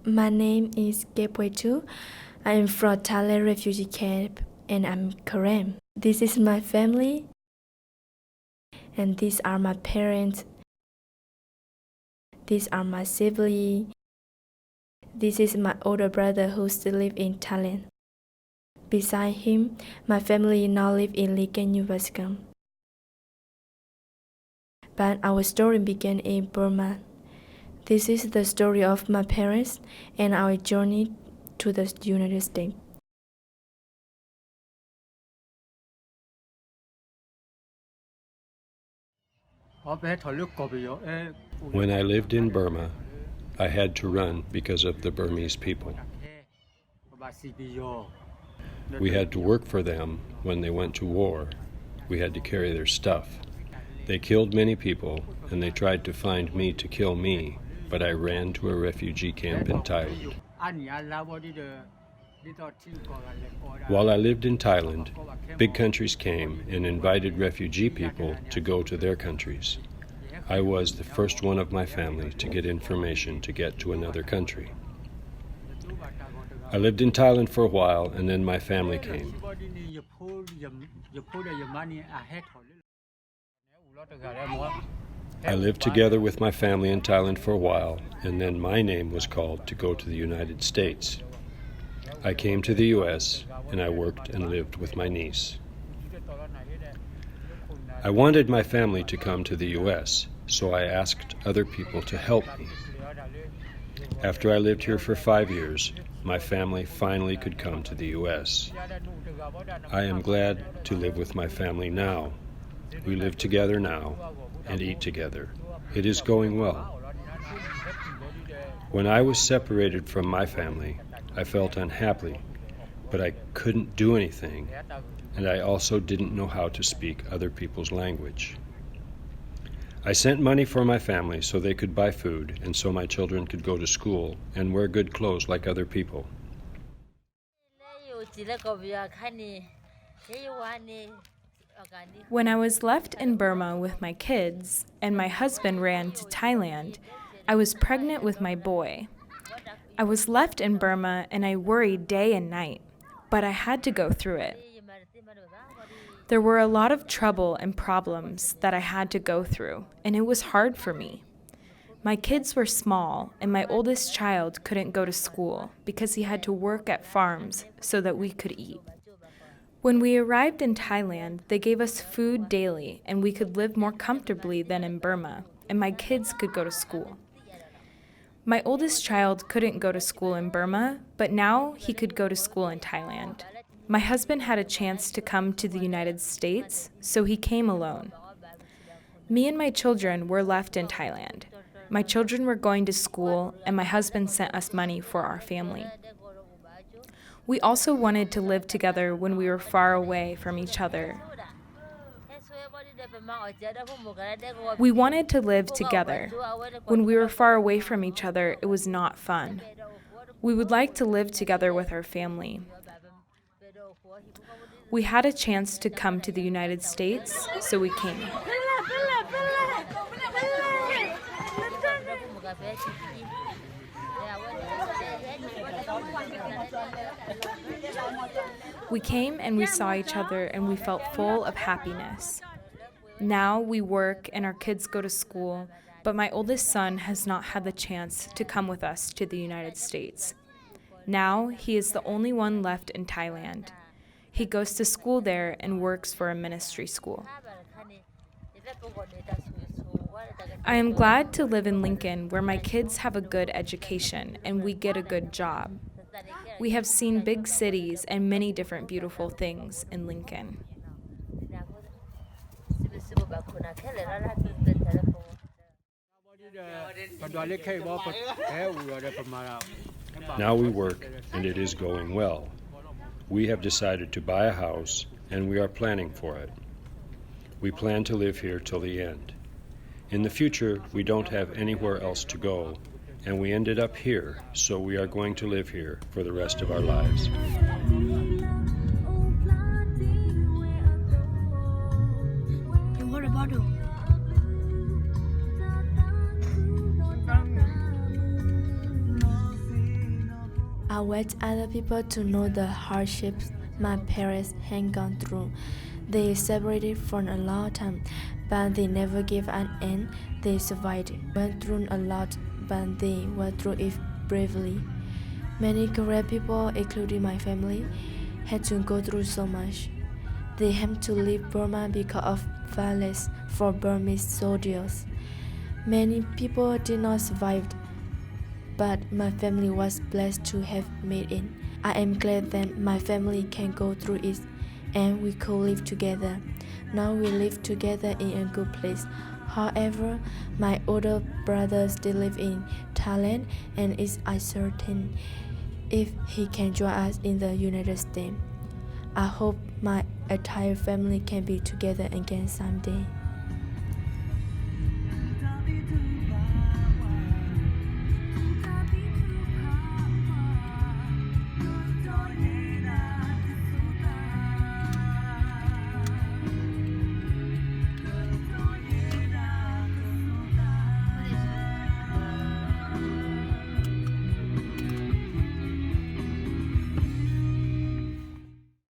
My name is Keh Pwa and I am from Thailand refugee camp and I'm Korean. This is my family and these are my parents. These are my siblings. This is my older brother who still lives in Thailand. Beside him, my family now live in Lincoln, Nebraska. But our story began in Burma. This is the story of my parents and our journey to the United States. When I lived in Burma, I had to run because of the Burmese people. We had to work for them when they went to war. We had to carry their stuff. They killed many people, and they tried to find me to kill me, but I ran to a refugee camp in Thailand. While I lived in Thailand, big countries came and invited refugee people to go to their countries. I was the first one of my family to get information to get to another country. I lived in Thailand for a while, and then my family came. I lived together with my family in Thailand for a while, and then my name was called to go to the United States. I came to the U.S., and I worked and lived with my niece. I wanted my family to come to the U.S., so I asked other people to help me. After I lived here for 5 years, my family finally could come to the U.S. I am glad to live with my family now. We live together now and eat together. It is going well. When I was separated from my family, I felt unhappy, but I couldn't do anything, and I also didn't know how to speak other people's language. I sent money for my family so they could buy food and so my children could go to school and wear good clothes like other people. When I was left in Burma with my kids and my husband ran to Thailand, I was pregnant with my boy. I was left in Burma and I worried day and night, but I had to go through it. There were a lot of trouble and problems that I had to go through, and it was hard for me. My kids were small, and my oldest child couldn't go to school because he had to work at farms so that we could eat. When we arrived in Thailand, they gave us food daily, and we could live more comfortably than in Burma, and my kids could go to school. My oldest child couldn't go to school in Burma, but now he could go to school in Thailand. My husband had a chance to come to the United States, so he came alone. Me and my children were left in Thailand. My children were going to school, and my husband sent us money for our family. We also wanted to live together when we were far away from each other. We wanted to live together. When we were far away from each other, it was not fun. We would like to live together with our family. We had a chance to come to the United States, so we came. We came and we saw each other and we felt full of happiness. Now we work and our kids go to school, but my oldest son has not had the chance to come with us to the United States. Now he is the only one left in Thailand. He goes to school there and works for a ministry school. I am glad to live in Lincoln, where my kids have a good education and we get a good job. We have seen big cities and many different beautiful things in Lincoln. Now we work, and it is going well. We have decided to buy a house, and we are planning for it. We plan to live here till the end. In the future, we don't have anywhere else to go, and we ended up here, so we are going to live here for the rest of our lives. Water bottle. I want other people to know the hardships my parents had gone through. They separated for a long time, but they never gave an end. They survived, went through a lot, but they went through it bravely. Many Korean people, including my family, had to go through so much. They had to leave Burma because of violence for Burmese soldiers. Many people did not survive, but my family was blessed to have made it. I am glad that my family can go through it and we could live together. Now we live together in a good place. However, my older brother still lives in Thailand and is uncertain if he can join us in the United States. I hope my entire family can be together again someday.